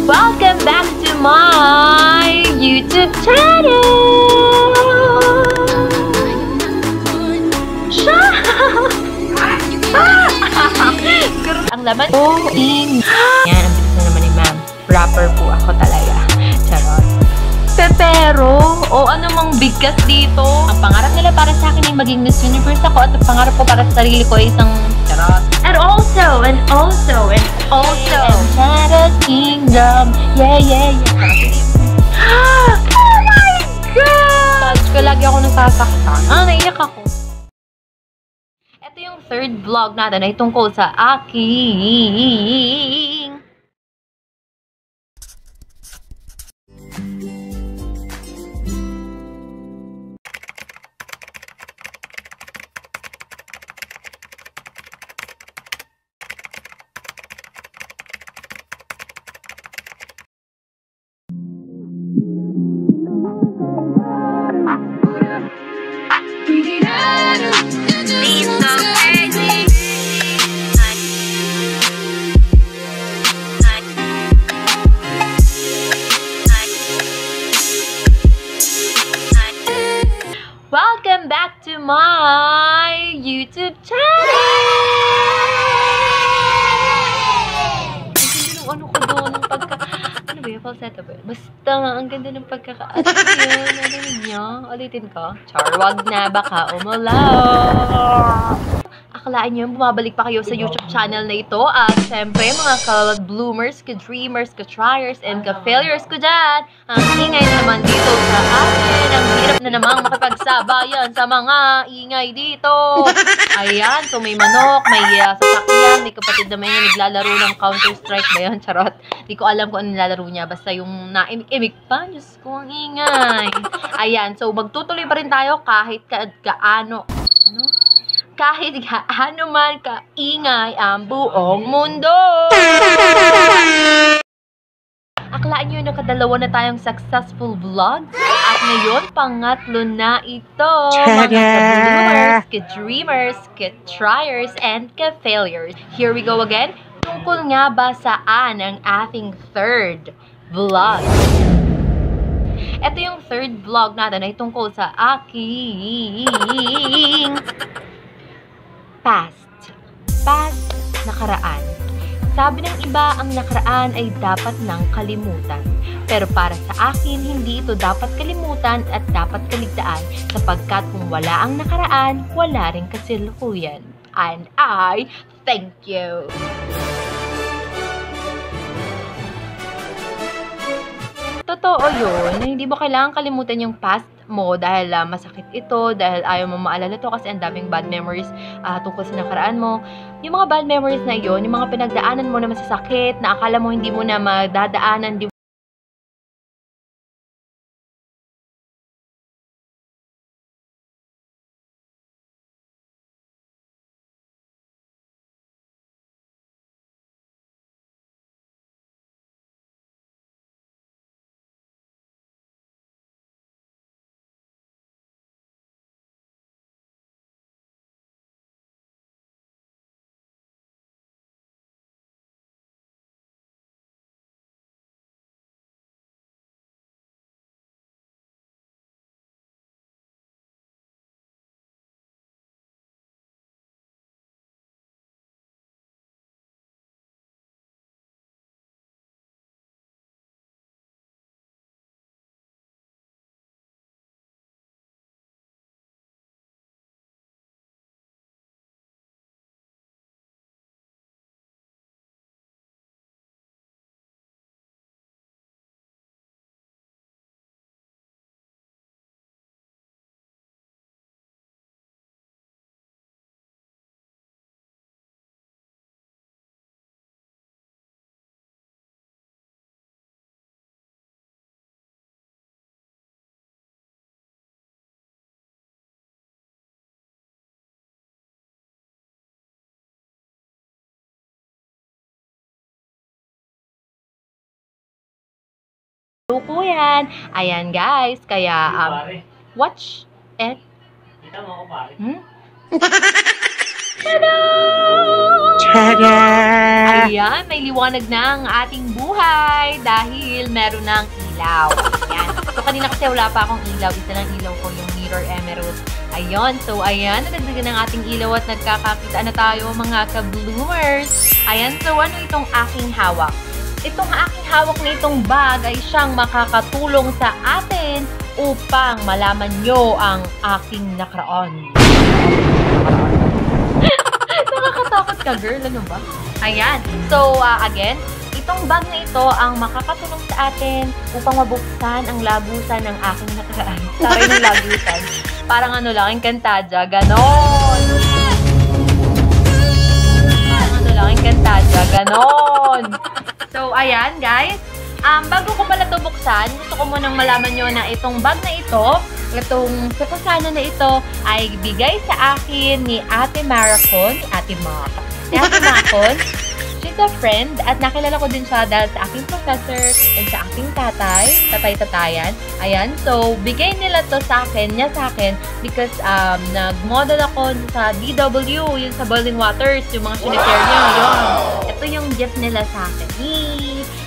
Welcome back to my YouTube channel. Ang laman po yan, ang bilis na naman ni ma'am. Rapper po ako talaga. Charot. Pero, ano mang bigkas dito? Ang pangarap nila para sa akin ay maging Miss Universe ako at ang pangarap ko para sa sarili ko ay isang charot. And also, Enchanted Kingdom. Yeah. Oh my God! Touch ko, lagi ako nasasaktan. Naiyak ako. Ito yung third vlog natin ay tungkol sa aking welcome back to my YouTube channel! Ang ganda ng ano ko doon, ng ano ba yun? Falsetto ba yun? Basta nga, ang ganda ng pagkaka... Ano niyo? Ulitin ko? Char, wag na, baka umalaw! Akalaan nyo, bumabalik pa kayo sa YouTube channel na ito. At syempre, mga ka-bloomers, ka-dreamers, ka-triers, and ka-failures ko dyan. Ang ingay naman dito sa akin. Ang hirap na namang makipagsabayan sa mga ingay dito. Ayan, so may manok, may sasakyan, may kapatid na may naglalaro ng Counter-Strike ba yun? Charot. Di ko alam kung ano nilalaro niya. Basta yung naimik-imik pa. Diyos ko, ang ingay. Ayan, so magtutuloy pa rin tayo kahit gaano. Ano? Kahit gaano man kaingay ang buong mundo. Aklaan nyo, nakadalawa na tayong successful vlog. At ngayon, pangatlo na ito. Mga ka-bloomers, ka-dreamers, ka-triers, and ka-failures. Here we go again. Tungkol nga ba saan ang ating third vlog? Ito yung third vlog natin ay tungkol sa aking past, nakaraan. Sabi ng iba, ang nakaraan ay dapat nang kalimutan. Pero para sa akin, hindi ito dapat kalimutan at dapat kaligtaan sapagkat kung wala ang nakaraan, wala rin kasalukuyan. And I thank you. Totoo yun. Hindi mo kailangan kalimutan yung past mo dahil masakit ito, dahil ayaw mo maalala to kasi ang daming bad memories tungkol sa nakaraan mo. Yung mga bad memories na yun, yung mga pinagdaanan mo na masasakit, na akala mo hindi mo na madadaanan, ko yan. Ayan guys, kaya watch it. Kita mo ako pare. Tada! Ayan, may liwanag na ang ating buhay dahil meron ng ilaw. Ayan. So, kanina kasi wala pa akong ilaw. Isa lang ilaw ko, yung Mirror Emerald. Ayun. So, ayan. Nadagdagan ng ating ilaw at nagkakakita na tayo mga ka-bloomers. Ayan. So, ano itong aking hawak? Itong aking hawak na itong bag ay siyang makakatulong sa atin upang malaman nyo ang aking nakaraan. Nakakatakot ka, girl. Ano ba? Ayan. So, again, itong bag na ito ang makakatulong sa atin upang mabuksan ang lagusan ng aking nakaraan. Saray ng lagusan. Parang ano lang, Encantadia. Ganon! Parang ano lang, Encantadia. Ganon! So, ayan, guys. Bago ko pala ito buksan, gusto ko munang malaman nyo na itong bag na ito, itong sapasana na ito, ay bigay sa akin ni Ate Maracon. Ni Ate Maracon. She's a friend at nakilala ko din siya dahil sa aking professor and sa aking tatay-tatayan. Ayan, so bigay nila to sa akin, niya sa akin because nag-model ako sa DW, yung sa Boiling Waters, yung mga sinishare niya. Yun. Ito yung gift nila sa akin.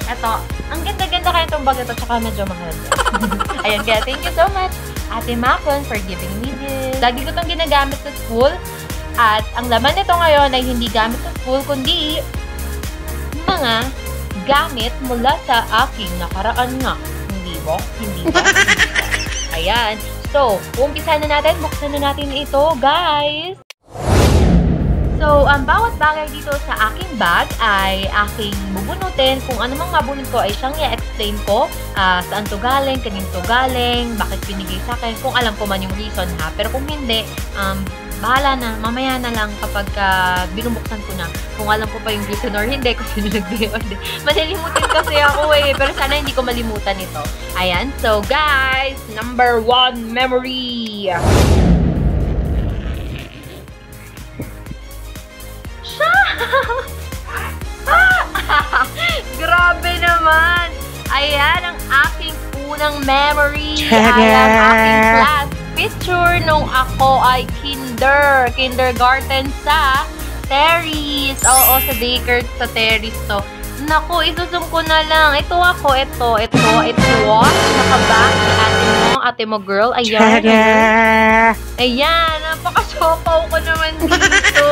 Ito, ang ganda-ganda kaya itong bag ito, tsaka medyo mahal. Ayan, kaya thank you so much, Ate Macon, for giving me this. Lagi ko itong ginagamit sa school. At ang laman nito ngayon ay hindi gamit sa school, kundi mga gamit mula sa aking nakaraan nga. Hindi ba? Hindi ba? Ayan. So, umpisahan na natin. Buksan na natin ito, guys. So, ang bawat bagay dito sa aking bag ay aking bubunutin. Kung ano mang mabunot ko ay siyang i-explain ko. Saan to galing, kanin to galing, bakit pinigay sa akin. Kung alam ko man yung reason ha. Pero kung hindi, bahala na, mamaya na lang kapag binubuksan ko na. Kung alam ko pa yung reason or hindi, kung sino nagbigay or hindi. Malilimutin kasi ako eh. Pero sana hindi ko malimutan ito. Ayan. So, guys, number 1 memory. Grabe naman! Ayan ang aking unang memory. Ayan ang aking class picture nung ako ay kindergarten sa Terry's. Oo, sa daycare sa Terry's to. Naku, isusum ko na lang. Ito ako, ito. Nakabag ni ate mo girl. Ayan. Ayan, napaka-sopaw ko naman dito.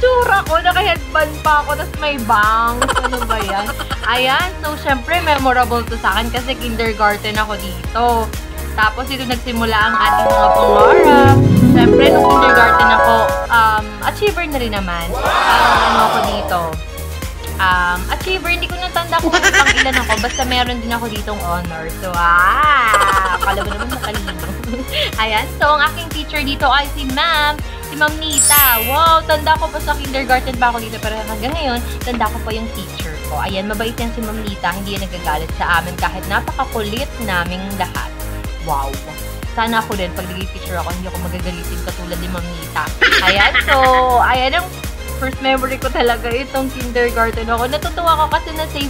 Tsura ko, naka-headband pa ako, tapos may bangs. Ano ba yan? Ayan, so syempre memorable to sa akin kasi kindergarten ako dito. Tapos dito nagsimula ang ating mga pangarap. Syempre, nung kindergarten ako, achiever na rin naman. Ano ako dito? Achiever, hindi ko natanda kung pang ilan ako. Basta meron din ako ditong honor. So, akala mo naman makalino. Ayan, so ang aking teacher dito ay si Ma'am Nita. Wow, tanda ko pa sa kindergarten pa ako dito. Pero hanggang ngayon, tanda ko pa yung teacher ko. Ayan, mabait yan si Ma'am Nita. Hindi yan nagagalit sa amin kahit napakakulit naming lahat. Wow. Sana ako din, pag naging teacher ako, hindi ako magagalitin katulad ni Ma'am Nita. Ayan, so, ayan ang first memory ko talaga itong kindergarten ako. Natutuwa ko kasi na-save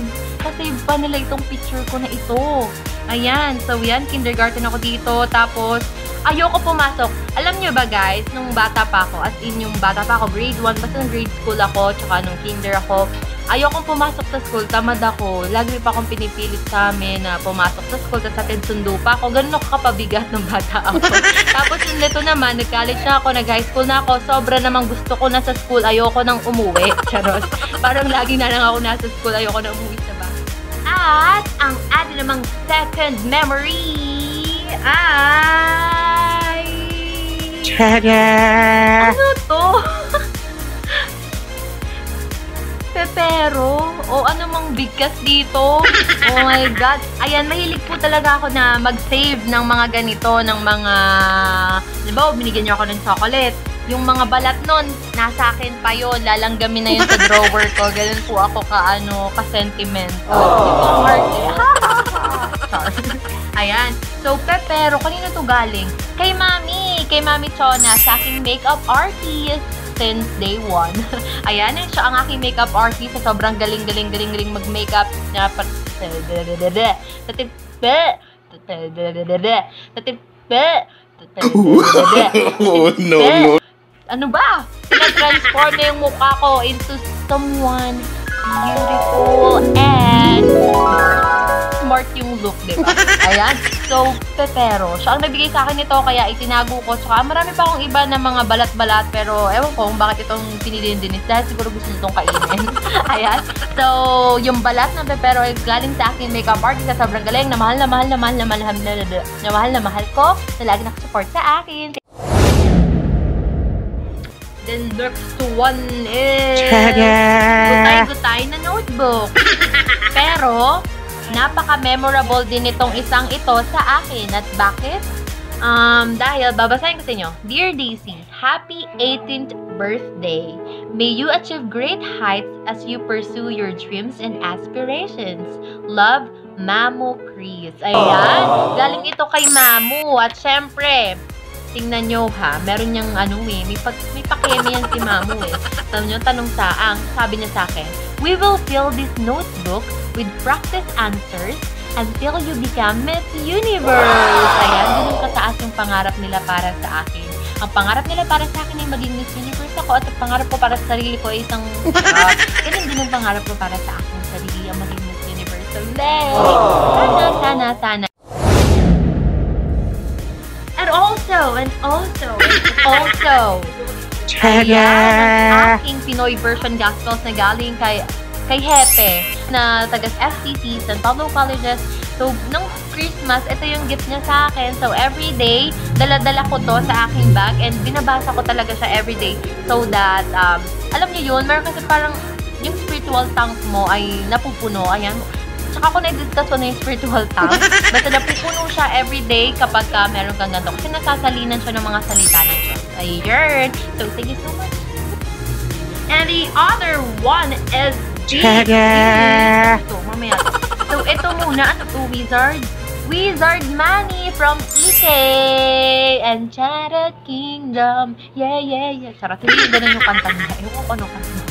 pa nila itong picture ko na ito. Ayan, so yan, kindergarten ako dito. Tapos, ayoko pumasok. Alam nyo ba guys, nung bata pa ako, as in yung bata pa ako, grade 1, basta nung grade school ako, tsaka nung kinder ako, ayokong pumasok sa school, tamad ako. Lagi pa akong pinipilit sa amin na pumasok sa school, tapos atin sundo pa ako. Ganun ako kapabigat ng bata ako. Tapos yung nito naman, nag-college na ako, nag-high school na ako, sobra namang gusto ko na sa school, ayoko nang umuwi. Charos. Parang lagi na lang ako nasa school, ayoko na umuwi sa bahay. At ang atin namang second memory ay... Ano to? Pepero? O ano mang bigkas dito? Oh my God. Ayan, mahilig po talaga ako na mag-save ng mga ganito, ng mga... Diba, binigyan niyo ako ng chocolate. Yung mga balat nun, nasa akin pa yun. Lalanggamin na yun sa drawer ko. Ganun po ako ka-sentiment. Diba, heart eh. Ayan. So, Pepero, kanino to galing? Kay Mami. Kay Mami Chona, sa aking makeup artist since day 1. Ayan, siya ang aking makeup artist sa sobrang galing mag-makeup. No. Ano ba? Sina-transform na yung mukha ko into someone beautiful and smart yung look, diba? Ayan. So, pepero. Siya ang nagbigay sa akin nito, kaya itinago ko. Tsaka marami pa akong iba na mga balat-balat, pero ewan ko kung bakit itong pinili ni Denise. Dahil siguro gusto nitong kainin. Ayan. So, yung balat ng pepero ay galing sa akin makeup artist na sobrang galing, na mahal ko, na lagi nakasupport sa akin. The next one is gutay-gutay na notebook. Pero, napaka-memorable din itong isang ito sa akin. At bakit? Dahil, babasahin ko sa inyo. Dear Daisy, happy 18th birthday. May you achieve great heights as you pursue your dreams and aspirations. Love, Mamu Chris. Ayan. Galing ito kay Mamu. At syempre, tingnan nyo ha, meron niyang may pakeme yan si Mamu eh. Sabi niya sa akin, we will fill this notebook with practice answers until you become Miss Universe. Ayan, ganun kataas yung pangarap nila para sa akin. Ang pangarap nila para sa akin ay maging Miss Universe ako at ang pangarap ko para sa sarili ko ay isang ganun din ang pangarap ko para sa aking sarili ang maging Miss Universe. So, sana. And also, ayan, ang aking Pinoy version gospels na galing kay Hepe na taga FCC, San Pablo Colleges. So, nung Christmas, ito yung gift niya sa akin. So, everyday, dala-dala ko to sa aking bag and binabasa ko talaga siya everyday. So that, alam niyo yun, meron kasi parang yung spiritual tank mo ay napupuno. Ayan. Tsaka ako na-discuss ko na yung spiritual tank. Basta napupuno siya everyday kapag meron kang ganito. Kasi nasasalinan siya ng mga salita ng Diyos. Ayun. So, thank you so much. And the other one is mamaya. So, ito muna. Ano to? Wizard Manny from EK and Enchanted Kingdom. Yeah. Charot. Hindi ganun yung kanta niya. Ewan ko ano kanta niya.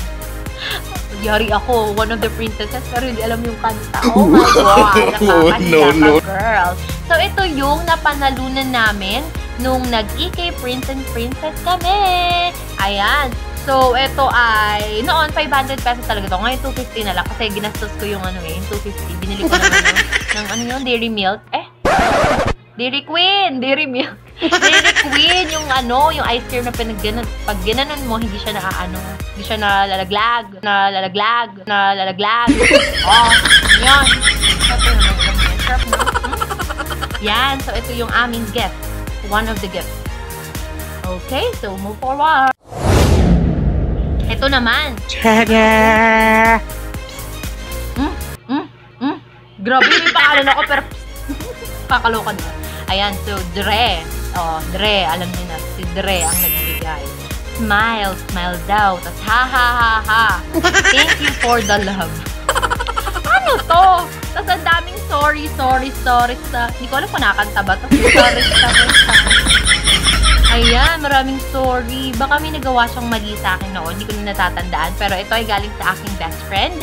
Yari ako, one of the princesses, pero hindi alam yung kanta. Oh my God, nakakahiya ka, girl. So, ito yung napanalunan namin nung nag-EK Prince and Princess kami. Ayan. So, ito ay, noon, 500 pesos talaga to. Ngayon, 250 na lang. Kasi ginastos ko yung 250. Binili ko naman ng Dairy Milk. Dairy Queen! Dairy Milk. Dairy Queen, yung ice cream na pag ginanon mo, hindi siya hindi siya nalalaglag. Oh, yan. Sarap na. Yan, so ito yung aming gift. One of the gifts. Okay, so move forward. Ito naman. Grabe, may pangalan ako, pero kakaloka diba? Ayan, so Dre. Dre, alam niyo na, si Dre ang nagbigay. Smile daw. Tapos, ha. Thank you for the love. Ano to? Tapos, ang daming sorry sa... Hindi ko alam kung nakakanta ba to. Sorry. Ayan, maraming sorry. Baka may nagawa siyang mali sa akin noon. Hindi ko na natatandaan. Pero ito ay galing sa aking best friend.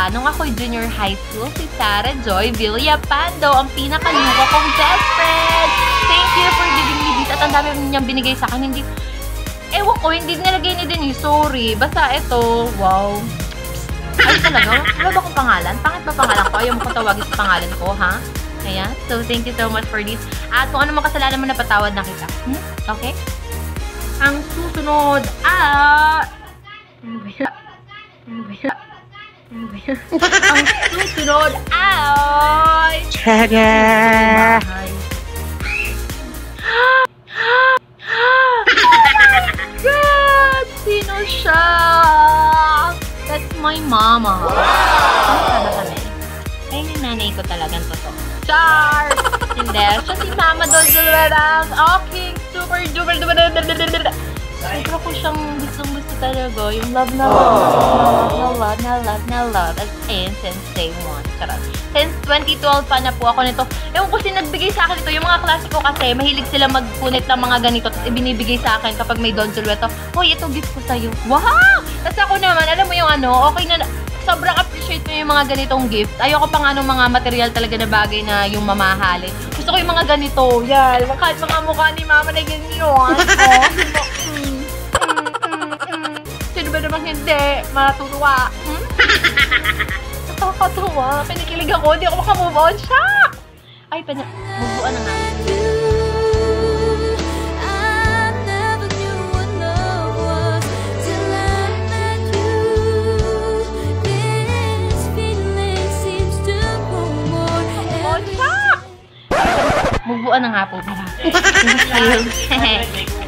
Nung ako'y junior high school, si Sarah Joy Villapando, ang pinakaluwa kong best friend. Thank you for giving me this. At ang dami niyang binigay sa akin. Ewan ko, hindi nilagay ni Denise. Sorry. Basta ito, wow. Ay talaga, wala ba akong pangalan? Pangit ba pangalan ko? Ayaw mo kong tawagin sa pangalan ko, ha? Ayan. So, thank you so much for this. At kung ano mga kasalanan mo, napatawad na kita. Okay? Ang susunod, Ano ba yan? Ang susunod ay... God! Sino siya? That's my mama. Ano ba kami? Ay, yung nanay ko talagang totoo. Char! Hindi. Siya si Mama Dolzulwerang. Okay, super duper. Sobra ko siyang gustong-gusto talaga. Yung love na love. As in, since day one. Charot. Since 2012 pa na po ako nito. Ewan ko nagbigay sa akin ito. Yung mga klase ko kasi, mahilig sila magpunit ng mga ganito. Tapos ibinibigay sa akin kapag may Don Silveto. Hoy, ito gift ko sa'yo. Wow! Tapos ako naman, alam mo yung okay na, sobrang appreciate mo yung mga ganitong gift. Ayoko pa mga material talaga na bagay na yung mamahalin. Gusto ko yung mga ganito. Yan. Kahit mga mukha ni Mama na ganyan. namang hindi matutuwa. Nakakatuwa. Pinikilig ako. Hindi ako makamove on. Shock! Ay, move on na nga. Move on na nga po.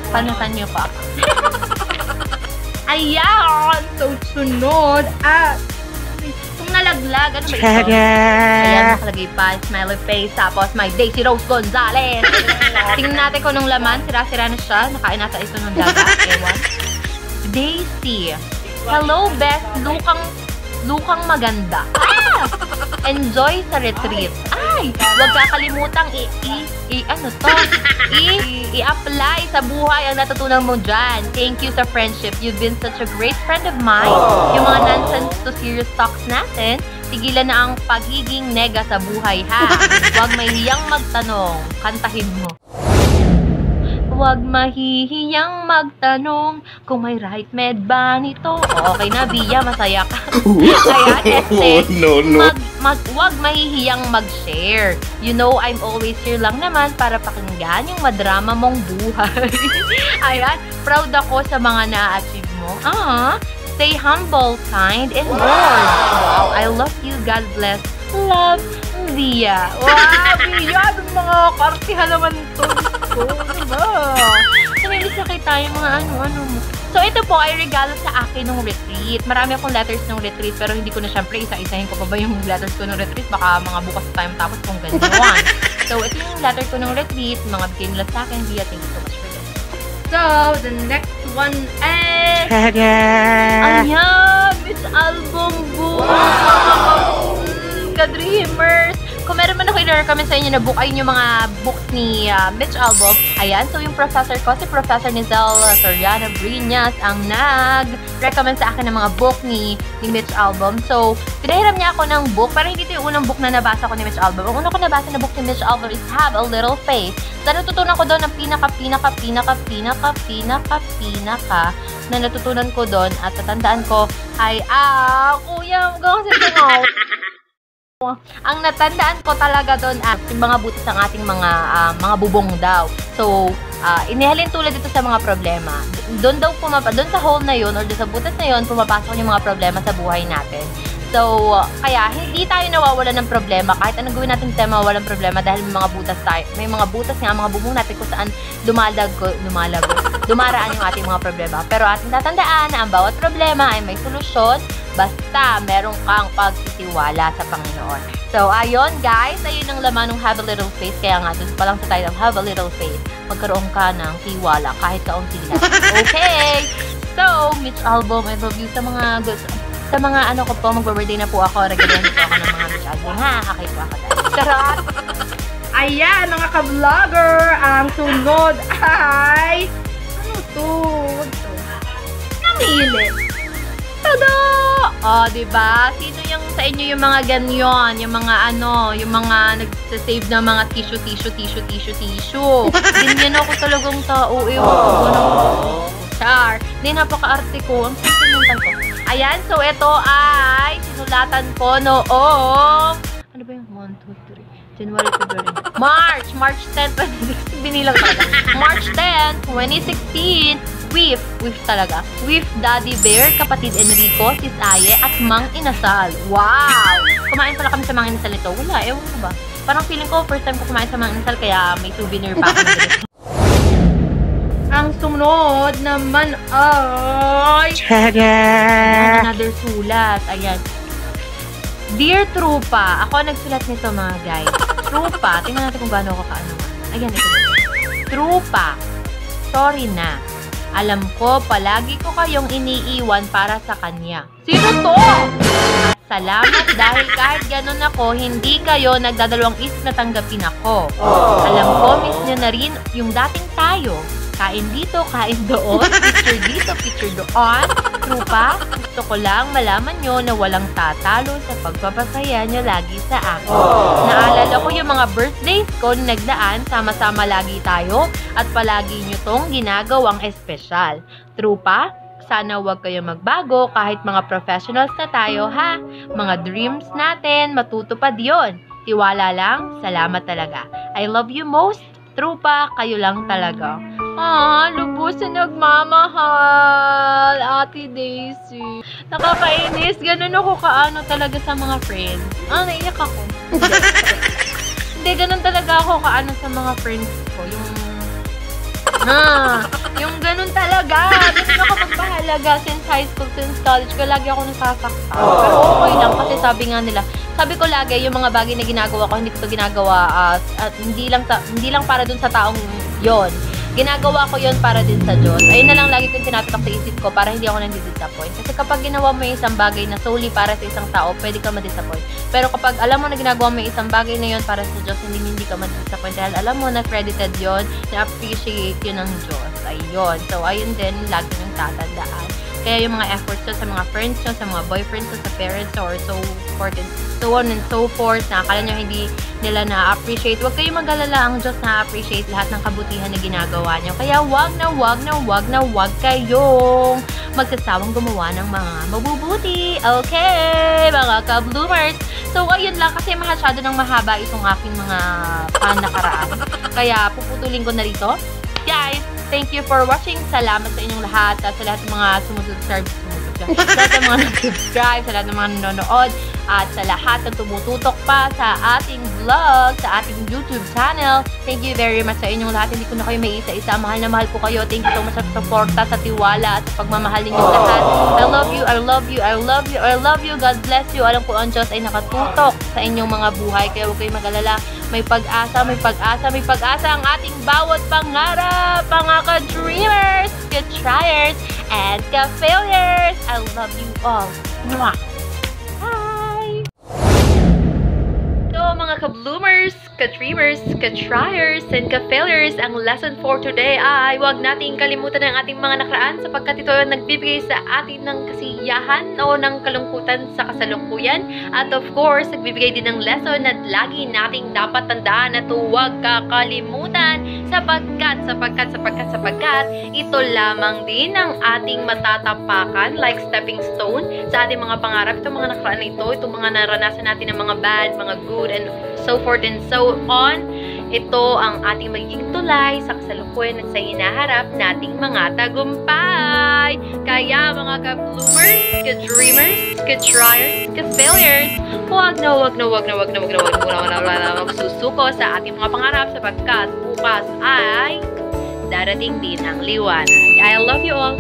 Panutan niyo pa ako. Ayan! So, sunod at kung nalaglag, ano ba ito? Ayan, nakalagay pa, smiley face, tapos may Daisy Rose Gonzalez. Tingnan natin kung nung laman, sira-sira na siya. Nakain nata ito ng daga. Ewan. Daisy. Hello, best. Lukang maganda. Ah! Enjoy sa retreat. Ay! Huwag kakalimutan i-apply sa buhay ang natutunan mo dyan. Thank you sa friendship. You've been such a great friend of mine. Yung mga nonsense to serious talks natin, tigilan na ang pagiging nega sa buhay, ha? Huwag mahihiyang magtanong. Kantahin mo. Huwag mahihiyang magtanong kung may right med ba nito. Okay na, Bia, masaya ka. Ayan, huwag mahihiyang mag-share. You know, I'm always here lang naman para pakinggan yung madrama mong buhay. Ayan, proud ako sa mga na-achieve mo. Stay humble, kind, and warm. Wow, I love you. God bless. Love, Bia. Wow, Bia, anong mga kartihan naman ito. Diba? Namimiss na kita yung mga ano-ano mo. So, ito po ay regalo sa akin nung retreat. Marami akong letters nung retreat, pero hindi ko na syempre isa-isahin ko pa ba yung letters ko nung retreat. Baka mga bukas tayo matapos kung ganyan. So, ito yung letter ko nung retreat. Mga bigay nila sa akin. Bia, thank you so much for this. So, the next one is... Ayan! Miss Album Book! Wow! Ka-dreamers! Kung meron man ako i-recommend sa inyo na book, ayun yung mga books ni Mitch Albom. Ayan, so yung professor ko, si Professor Nizel Soriano Briñas, ang nag-recommend sa akin ng mga book ni Mitch Albom. So, pinahiram niya ako ng book, pero hindi ito yung unang book na nabasa ko ni Mitch Albom. Ang unang ko nabasa na book ni Mitch Albom is Have a Little Faith. So, natutunan ko doon ang pinaka na natutunan ko doon at tatandaan ko ay, kuya, magawa kasi ito nga. Ang natandaan ko talaga doon at yung mga butas ng ating mga bubong daw. So, inihalin tulad dito sa mga problema. Doon sa hole na yun or doon sa butas na yun, pumapasok yung mga problema sa buhay natin. So, kaya hindi tayo nawawala ng problema. Kahit anong gawin natin tayo mawawalan problema dahil may mga butas tayo. May mga butas nga, mga bubong natin kung saan dumaraan yung ating mga problema. Pero ating tatandaan na ang bawat problema ay may solusyon basta meron kang pagtitiwala sa Panginoon. So, ayun guys, ayun ang laman ng Have a Little Faith. Kaya nga, doon pa lang sa title, Have a Little Faith. Magkaroon ka ng tiwala kahit kaunti lang. Okay! So, Mitch Albom, I love you sa mga ano ko po, mag-birthday na po ako. Regalahan po ako ng mga Mitch Albom. Kakay po ako dahil. Charot! Ayan, mga ka-vlogger, ang sunod ay... Ano to? Namili. Tada! Diba? Sino yung sa inyo yung mga ganyan? Yung mga yung mga nagsasave ng mga tissue. Ganyan ako talagang tao. Char. Hindi, napaka-arte ko. Ang sentimental ko. Ayan, so ito ay sinulatan ko noong... Ano ba yung 1, 2, 3? January, February. March 10, 2016. Binilang talaga. March 10, 2016. With talaga. With Daddy Bear, kapatid Enrico, Sis Aye, at Mang Inasal. Wow! Kumain pala kami sa Mang Inasal nito. Wala, ewan ko ba? Parang feeling ko, first time ko kumain sa Mang Inasal, kaya may souvenir pa ako. Ang sumunod naman ay... Another sulat. Ayan. Dear Trupa, ako nagsulat nito mga guys. Trupa, tingnan natin kung gaano ako kaano. Ayan, ito. Trupa, sorry na. Alam ko, palagi ko kayong iniiwan para sa kanya. Sino to? At salamat dahil kahit ganun ako, hindi kayo nagdadalawang isip na tanggapin ako. Alam ko, miss nyo na rin yung dating tayo. Kain dito, kain doon, picture dito, picture doon. Trupa, gusto ko lang malaman nyo na walang tatalo sa pagpapasaya nyo lagi sa akin. Naalala ko yung mga birthdays ko na nagdaan, sama-sama lagi tayo at palagi nyo tong ginagawang espesyal. Trupa, sana wag kayo magbago kahit mga professionals na tayo, ha? Mga dreams natin, matutupad yon. Tiwala lang, salamat talaga. I love you most. Trupa, kayo lang talaga. Lubos na nagmamahal, Ate Daisy. Nakakainis. Ganun ako kaano talaga sa mga friends. Naiyak ako. Hindi, ganun talaga ako kaano sa mga friends ko. Yung ganun talaga. Ganun ako magpahalaga since high school, since college ko. Lagi ako nasasaktan. Pero okay lang kasi sabi nga nila, sabi ko lagi, yung mga bagay na ginagawa ko, hindi ko ito ginagawa at hindi lang para dun sa taong yon. Ginagawa ko yon para din sa Diyos. Ayun na lang lagi kong tinatatak sa isip ko para hindi ako nandidisappoint. Kasi kapag ginawa mo yung isang bagay na solely para sa isang tao, pwede ka madisappoint. Pero kapag alam mo na ginagawa mo yung isang bagay na yon para sa Diyos, hindi ka madisappoint. Dahil alam mo na credited yon, na-appreciate yun ng Diyos. Ayun. So, ayun din, lagi nang tatandaan. Kaya yung mga efforts nyo sa mga friends nyo, sa mga boyfriends nyo, sa parents nyo, or so forth and so on and so forth, na akala nyo hindi nila na-appreciate. Huwag kayong mag-alala, ang Diyos na-appreciate lahat ng kabutihan na ginagawa nyo. Kaya wag kayong magsasawang gumawa ng mga mabubuti. Okay, mga ka-bloomers. So, ayun lang, kasi masyado nang mahaba itong aking mga nakaraan. Kaya puputulin ko na rito. Guys, thank you for watching. Salamat sa inyong lahat. Sa lahat ng mga sumusubscribe. Sa lahat ng mga nag-subscribe, sa lahat ng mga nanonood, at sa lahat ng tumututok pa sa ating vlog, sa ating YouTube channel. Thank you very much sa inyong lahat. Hindi ko na kayo may isa-isa. Mahal na mahal ko kayo. Thank you so much sa suporta, sa tiwala, at sa pagmamahal ninyong lahat. I love you, I love you, I love you, I love you. God bless you. Alam ko ang Diyos ay nakatutok sa inyong mga buhay. Kaya huwag kayong mag-alala. May pag-asa, may pag-asa, may pag-asa ang ating bawat pangarap, mga ka-dreamers, ka-triers, and ka-failures. I love you all. Mwah! Bye! So, mga ka-bloomers, ka-dreamers, ka-triers, and ka-failures, ang lesson for today ay huwag nating kalimutan ang ating mga nakaraan sapagkat ito ay nagbibigay sa atin ng kasiyahan o ng kalungkutan sa kasalukuyan. At of course, nagbibigay din ng lesson na lagi nating dapat tandaan at huwag kakalimutan sapagkat ito lamang din ang ating matatapakan like stepping stone sa ating mga pangarap. Itong mga nakaraan na ito, itong mga naranasan natin ng mga bad, mga good, and so forth and so on. Ito ang ating magiging tulay sa kasalukuyan at sa hinaharap nating mga tagumpay. Kaya mga ka-bloomers, ka-dreamers, ka-triers, ka-failures, huwag na magsusuko sa ating mga pangarap sapagkat bukas ay darating din ang liwanag. I love you all.